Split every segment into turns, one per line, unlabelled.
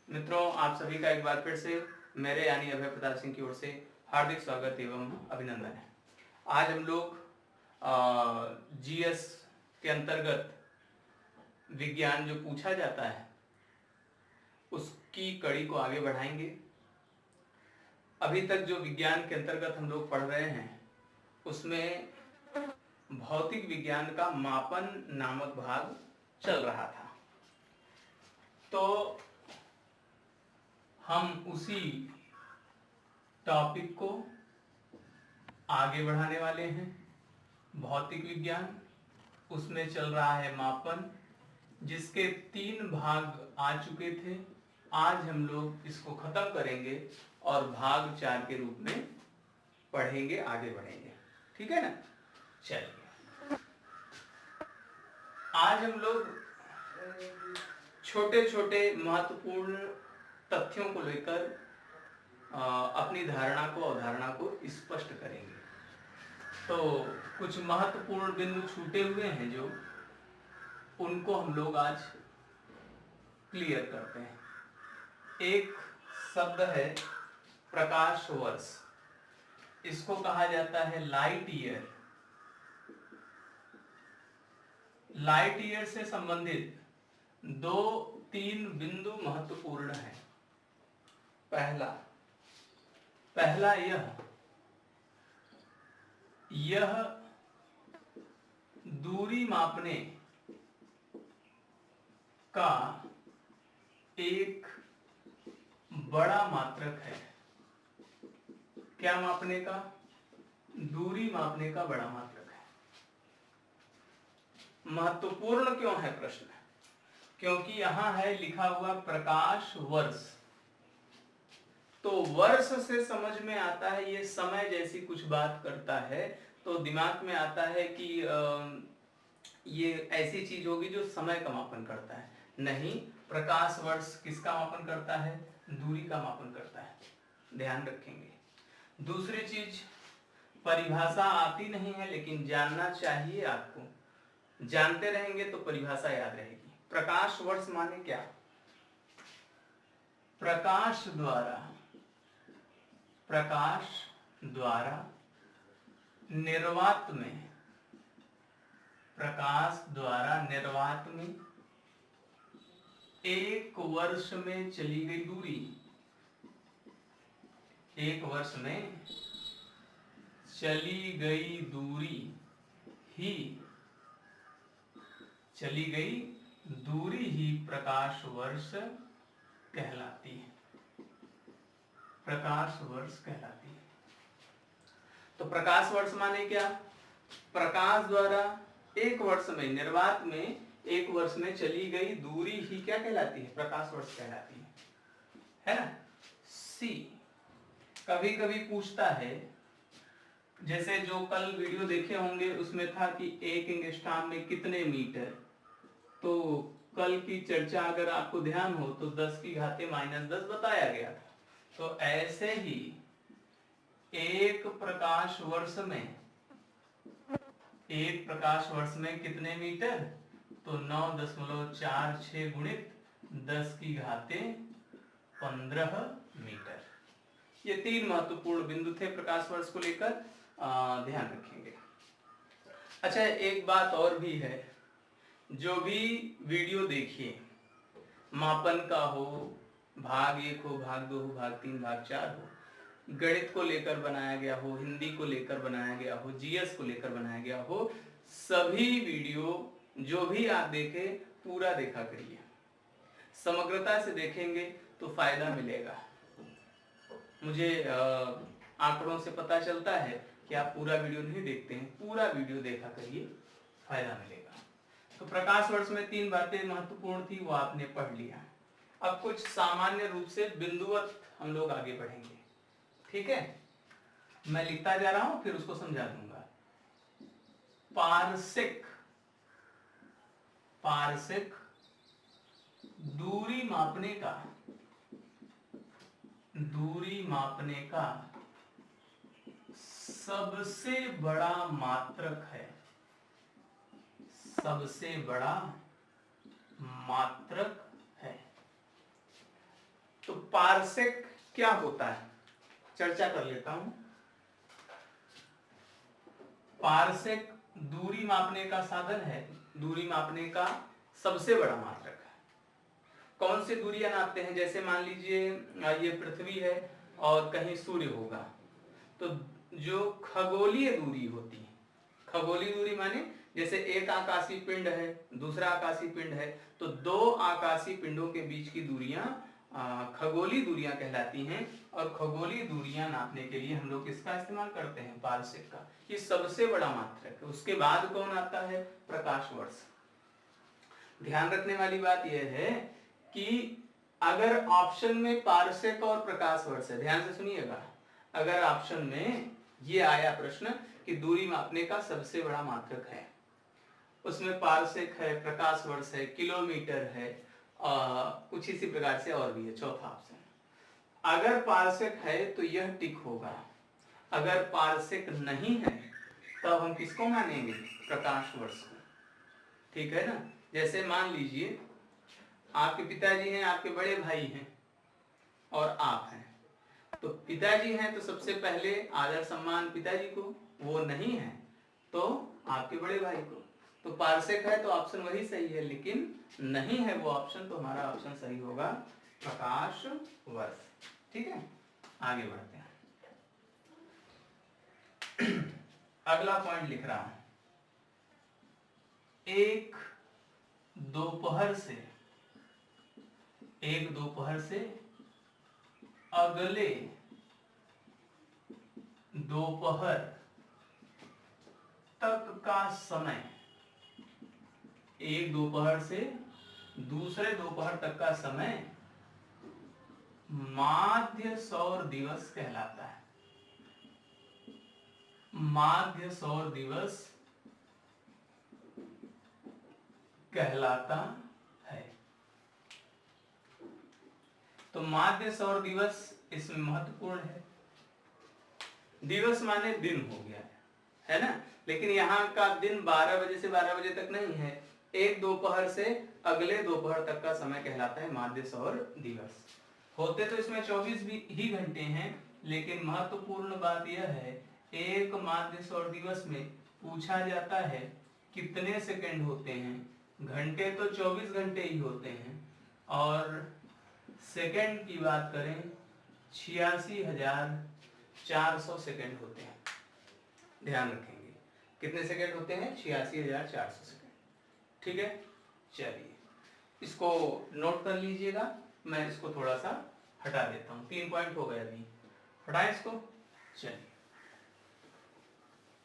मित्रों, आप सभी का एक बार फिर से मेरे यानी अभय प्रताप सिंह की ओर से हार्दिक स्वागत एवं अभिनंदन है। आज हम लोग जीएस के अंतर्गत विज्ञान जो पूछा जाता है उसकी कड़ी को आगे बढ़ाएंगे। अभी तक जो विज्ञान के अंतर्गत हम लोग पढ़ रहे हैं उसमें भौतिक विज्ञान का मापन नामक भाग चल रहा था, तो हम उसी टॉपिक को आगे बढ़ाने वाले हैं। भौतिक विज्ञान, उसमें चल रहा है मापन, जिसके 3 भाग आ चुके थे। आज हम लोग इसको खत्म करेंगे और भाग 4 के रूप में पढ़ेंगे, आगे बढ़ेंगे। ठीक है ना? चलिए, आज हम लोग छोटे छोटे महत्वपूर्ण तथ्यों को लेकर अपनी धारणा को, अवधारणा को स्पष्ट करेंगे। तो कुछ महत्वपूर्ण बिंदु छूटे हुए हैं जो उनको हम लोग आज क्लियर करते हैं। एक शब्द है प्रकाश वर्ष, इसको कहा जाता है लाइट ईयर। लाइट ईयर से संबंधित 2-3 बिंदु महत्वपूर्ण हैं। पहला यह दूरी मापने का एक बड़ा मात्रक है। क्या मापने का? दूरी मापने का बड़ा मात्रक है। महत्वपूर्ण क्यों है प्रश्न? क्योंकि यहां है लिखा हुआ प्रकाश वर्ष। तो वर्ष से समझ में आता है ये समय जैसी कुछ बात करता है, तो दिमाग में आता है कि ये ऐसी चीज होगी जो समय का मापन करता है। नहीं, प्रकाश वर्ष किसका मापन करता है? दूरी का मापन करता है। ध्यान रखेंगे। दूसरी चीज, परिभाषा आती नहीं है लेकिन जानना चाहिए आपको। जानते रहेंगे तो परिभाषा याद रहेगी। प्रकाश वर्ष माने क्या? प्रकाश द्वारा निर्वात में एक वर्ष में चली गई दूरी, एक वर्ष में चली गई दूरी ही प्रकाश वर्ष कहलाती है। प्रकाश वर्ष कहलाती है। तो प्रकाश वर्ष माने क्या? प्रकाश द्वारा एक वर्ष में, निर्वात में एक वर्ष में चली गई दूरी ही क्या कहलाती है? प्रकाश वर्ष कहलाती है ना? सी कभी कभी पूछता है, जैसे जो कल वीडियो देखे होंगे उसमें था कि 1 एंगस्ट्रॉम में कितने मीटर। तो कल की चर्चा अगर आपको ध्यान हो तो 10⁻⁻10 बताया गया था। तो ऐसे ही एक प्रकाश वर्ष में कितने मीटर? तो 9.46 गुणित 10⁻15 मीटर। ये 3 महत्वपूर्ण बिंदु थे प्रकाश वर्ष को लेकर, ध्यान रखेंगे। अच्छा, एक बात और भी है, जो भी वीडियो देखिए, मापन का हो, भाग 1 हो, भाग 2 हो, भाग 3, भाग 4 हो, गणित को लेकर बनाया गया हो, हिंदी को लेकर बनाया गया हो, जीएस को लेकर बनाया गया हो, सभी वीडियो जो भी आप देखें पूरा देखा करिए। समग्रता से देखेंगे तो फायदा मिलेगा। मुझे आंकड़ों से पता चलता है कि आप पूरा वीडियो नहीं देखते हैं। पूरा वीडियो देखा करिए, फायदा मिलेगा। तो प्रकाश वर्ष में 3 बातें महत्वपूर्ण थी, वो आपने पढ़ लिया। अब कुछ सामान्य रूप से बिंदुवत हम लोग आगे बढ़ेंगे। ठीक है? मैं लिखता जा रहा हूं, फिर उसको समझा दूंगा। पारसिक दूरी मापने का सबसे बड़ा मात्रक है। सबसे बड़ा मात्रक है। तो पारसेक क्या होता है, चर्चा कर लेता हूं। पारसेक दूरी मापने का साधन है, दूरी मापने का सबसे बड़ा मात्रक है। कौन सी दूरियां नापते हैं, जैसे मान लीजिए ये पृथ्वी है और कहीं सूर्य होगा, तो जो खगोलीय दूरी होती है, खगोलीय दूरी माने जैसे एक आकाशीय पिंड है दूसरा आकाशीय पिंड है, तो दो आकाशीय पिंडों के बीच की दूरियां खगोलीय दूरियां कहलाती हैं। और खगोलीय दूरियां नापने के लिए हम लोग किसका इस्तेमाल करते हैं, पारसेक का। ये सबसे बड़ा मात्रक है। उसके बाद कौन आता है, प्रकाश वर्ष। ध्यान रखने वाली बात यह है कि अगर ऑप्शन में पारसेक और प्रकाश वर्ष है, ध्यान से सुनिएगा, अगर ऑप्शन में ये आया प्रश्न कि दूरी मापने का सबसे बड़ा मात्रक है, उसमें पारसेक है, प्रकाश वर्ष है, किलोमीटर है, कुछ इसी प्रकार से और भी है, चौथा ऑप्शन। अगर पारसेक है तो यह टिक होगा, अगर पारसेक नहीं है तब हम किसको मानेंगे, प्रकाश वर्ष को। ठीक है ना। जैसे मान लीजिए आपके पिताजी हैं, आपके बड़े भाई हैं और आप हैं, तो पिताजी हैं तो सबसे पहले आदर सम्मान पिताजी को, वो नहीं है तो आपके बड़े भाई को। तो पारसेक है तो ऑप्शन वही सही है, लेकिन नहीं है वो ऑप्शन, तो हमारा ऑप्शन सही होगा प्रकाश वर्ष। ठीक है, आगे बढ़ते हैं। अगला पॉइंट लिख रहा हूं, एक दोपहर से अगले दोपहर तक का समय, एक दोपहर से दूसरे दोपहर तक का समय माध्य सौर दिवस कहलाता है। माध्य सौर दिवस कहलाता है। तो माध्य सौर दिवस इसमें महत्वपूर्ण है। दिवस माने दिन हो गया है ना, लेकिन यहाँ का दिन 12 बजे से 12 बजे तक नहीं है, एक दोपहर से अगले दोपहर तक का समय कहलाता है माध्य सौर दिवस। होते तो इसमें 24 ही घंटे हैं, लेकिन महत्वपूर्ण बात यह है, एक माध्य सौर दिवस में पूछा जाता है कितने सेकंड होते हैं। घंटे तो 24 घंटे ही होते हैं, और सेकंड की बात करें 86,400 सेकंड होते हैं। ध्यान रखेंगे कितने सेकंड होते हैं, 86,400 सेकंड। ठीक है, चलिए इसको नोट कर लीजिएगा। मैं इसको थोड़ा सा हटा देता हूं, 3 पॉइंट हो गए अभी, हटाएं इसको। चलिए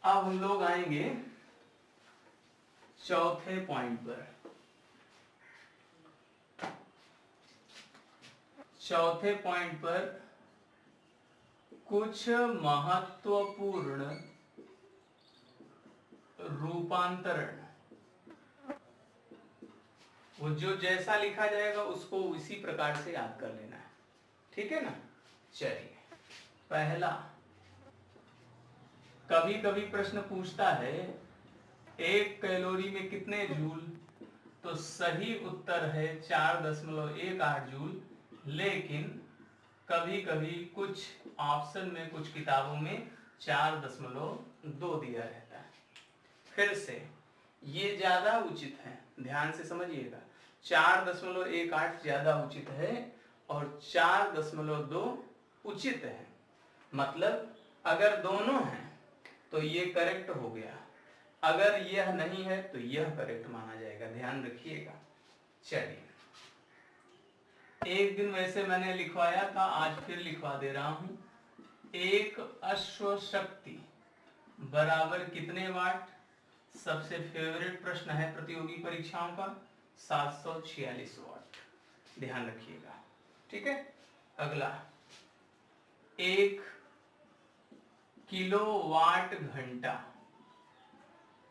अब हम लोग आएंगे चौथे पॉइंट पर। चौथे पॉइंट पर कुछ महत्वपूर्ण रूपांतरण, वो जो जैसा लिखा जाएगा उसको इसी प्रकार से याद कर लेना है। ठीक है ना। चलिए पहला, कभी कभी प्रश्न पूछता है 1 कैलोरी में कितने जूल, तो सही उत्तर है 4.18 जूल, लेकिन कभी कभी कुछ ऑप्शन में, कुछ किताबों में 4.2 दिया रहता है। फिर से ये ज्यादा उचित है, ध्यान से समझिएगा, 4.18 ज्यादा उचित है और 4.2 उचित है। मतलब अगर दोनों हैं तो ये करेक्ट हो गया, अगर यह नहीं है तो यह करेक्ट माना जाएगा, ध्यान रखिएगा। चलिए एक दिन वैसे मैंने लिखवाया था, आज फिर लिखवा दे रहा हूं। एक अश्व शक्ति बराबर कितने वाट, सबसे फेवरेट प्रश्न है प्रतियोगी परीक्षाओं का, 746 वाट। ध्यान रखिएगा। ठीक है, अगला, 1 किलोवाट घंटा,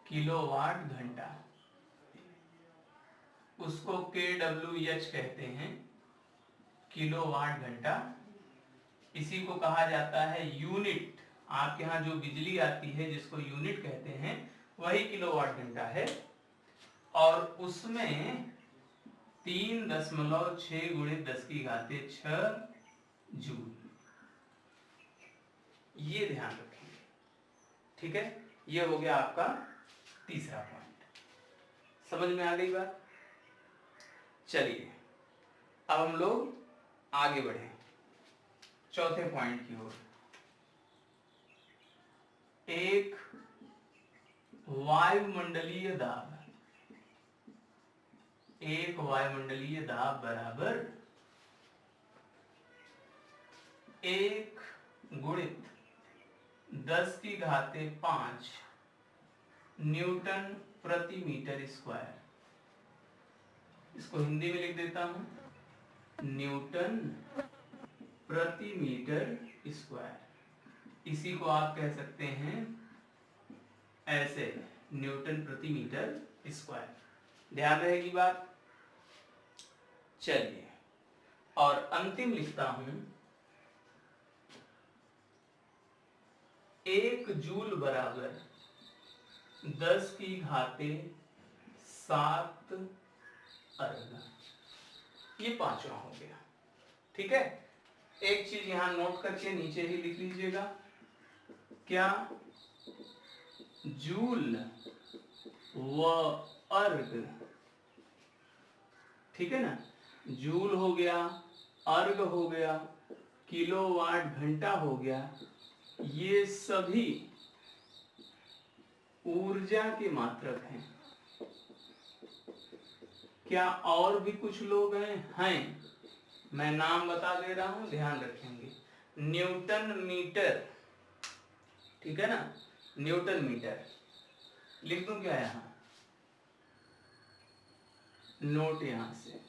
किलोवाट घंटा उसको kWh कहते हैं, किलोवाट घंटा। इसी को कहा जाता है यूनिट। आपके यहाँ जो बिजली आती है जिसको यूनिट कहते हैं वही किलोवाट घंटा है। और उसमें 3.6 गुणित 10⁻6 जूल। ये ध्यान रखेंगे, ठीक है। ये हो गया आपका तीसरा पॉइंट। समझ में आ गई बात? चलिए अब हम लोग आगे बढ़े चौथे पॉइंट की ओर। एक वायुमंडलीय दाब, एक वायुमंडलीय दाब बराबर 1 गुणित 10⁵ न्यूटन प्रति मीटर स्क्वायर। इसको हिंदी में लिख देता हूं, न्यूटन प्रति मीटर स्क्वायर। इसी को आप कह सकते हैं ऐसे, न्यूटन प्रति मीटर स्क्वायर। ध्यान रहेगी बात? चलिए और अंतिम लिखता हूं 1 जूल बराबर 10⁷ अर्ग। ये पांचवा हो गया, ठीक है। एक चीज यहां नोट करके नीचे ही लिख लीजिएगा, क्या जूल व अर्ग, ठीक है ना। जूल हो गया, अर्ग हो गया, किलोवाट घंटा हो गया, ये सभी ऊर्जा के मात्रक हैं। क्या और भी कुछ लोग हैं? मैं नाम बता दे रहा हूं, ध्यान रखेंगे। न्यूटन मीटर, ठीक है ना, न्यूटन मीटर लिख दूं क्या यहां? नोट यहां से,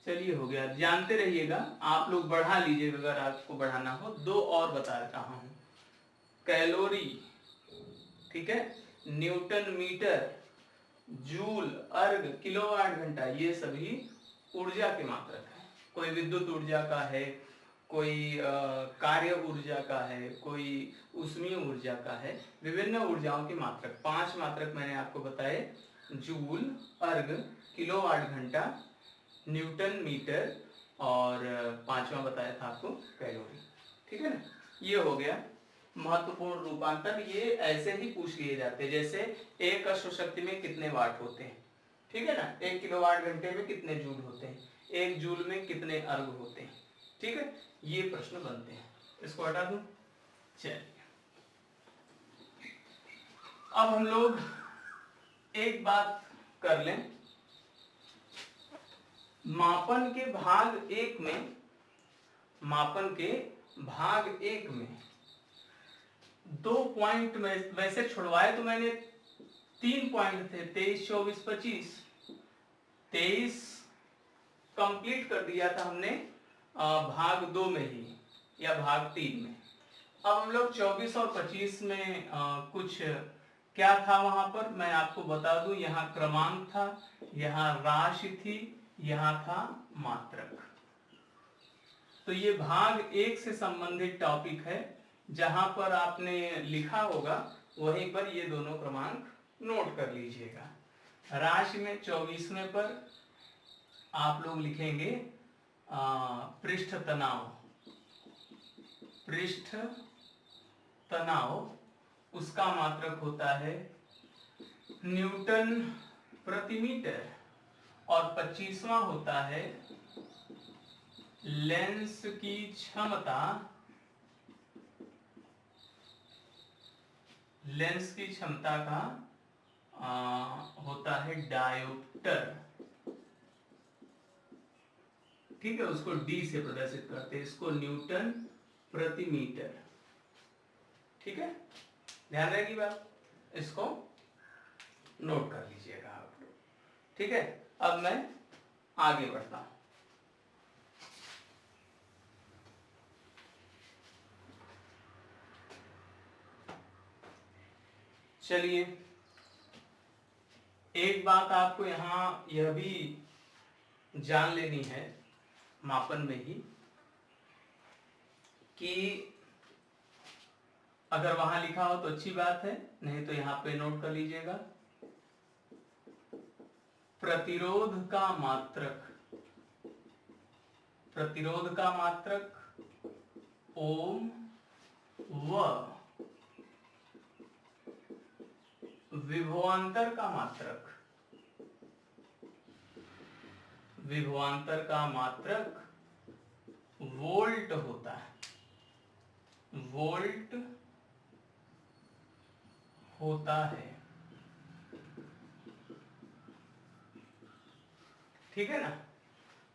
चलिए हो गया। जानते रहिएगा, आप लोग बढ़ा लीजिएगा अगर आपको बढ़ाना हो। दो और बता रहा हूं, कैलोरी, ठीक है, न्यूटन मीटर, जूल, अर्ग, किलोवाट घंटा, ये सभी ऊर्जा के मात्रक है। कोई विद्युत ऊर्जा का है, कोई कार्य ऊर्जा का है, कोई ऊष्मीय ऊर्जा का है, विभिन्न ऊर्जाओं के मात्रक। 5 मात्रक मैंने आपको बताए, जूल, अर्ग, किलोवाट घंटा, न्यूटन मीटर और पांचवा बताया था आपको कैलोरी, ठीक है ना। ये हो गया महत्वपूर्ण रूपांतर। ये ऐसे ही पूछ लिए जाते हैं, जैसे एक अश्व शक्ति में कितने वाट होते हैं, ठीक है ना। 1 किलोवाट घंटे में कितने जूल होते हैं, 1 जूल में कितने अर्ग होते हैं, ठीक है। ये प्रश्न बनते हैं। इसको हटा दूं। चलिए अब हम लोग एक बात कर लें, मापन के भाग 1 में, मापन के भाग 1 में 2 पॉइंट में वैसे छुड़वाए तो मैंने 3 पॉइंट थे, 23, 24, 25। 23 कंप्लीट कर दिया था हमने भाग 2 में ही या भाग 3 में। अब हम लोग 24 और 25 में कुछ क्या था वहां पर मैं आपको बता दूं। यहाँ क्रमांक था, यहाँ राशि थी, यहाँ था मात्रक। तो ये भाग 1 से संबंधित टॉपिक है। जहां पर आपने लिखा होगा वहीं पर ये दोनों क्रमांक नोट कर लीजिएगा। राशि में 24वें पर आप लोग लिखेंगे पृष्ठ तनाव, पृष्ठ तनाव, उसका मात्रक होता है न्यूटन प्रति मीटर। और 25वां होता है लेंस की क्षमता, लेंस की क्षमता का होता है डायोप्टर, ठीक है। उसको डी से प्रदर्शित करते हैं, इसको न्यूटन प्रति मीटर, ठीक है। ध्यान रहेगी बात, इसको नोट कर लीजिएगा आप लोग, ठीक है। अब मैं आगे बढ़ता हूं। चलिए एक बात आपको यहां यह भी जान लेनी है मापन में ही, कि अगर वहां लिखा हो तो अच्छी बात है, नहीं तो यहां पे नोट कर लीजिएगा। प्रतिरोध का मात्रक, प्रतिरोध का मात्रक ओम व विभवांतर का मात्रक, विभवांतर का मात्रक वोल्ट होता है, वोल्ट होता है। ठीक है ना।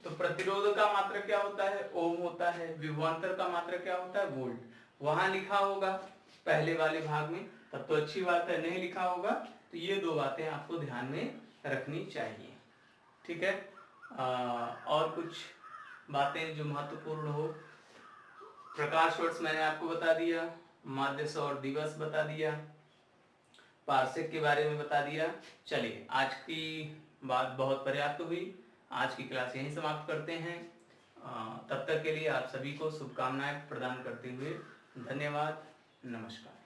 तो प्रतिरोध का मात्रक क्या होता है, ओम होता है। विभवांतर का मात्रक क्या होता है, वोल्ट। वहां लिखा होगा पहले वाले भाग में, तब तो अच्छी बात है। नहीं लिखा होगा तो ये दो बातें आपको ध्यान में रखनी चाहिए। ठीक है। और कुछ बातें जो महत्वपूर्ण हो। प्रकाश वर्ष मैंने आपको बता दिया, माध्य सौर दिवस बता दिया, पार्सेक के बारे में बता दिया। चलिए, आज की बात बहुत पर्याप्त हुई। आज की क्लास यहीं समाप्त करते हैं। तब तक के लिए आप सभी को शुभकामनाएं प्रदान करते हुए धन्यवाद, नमस्कार।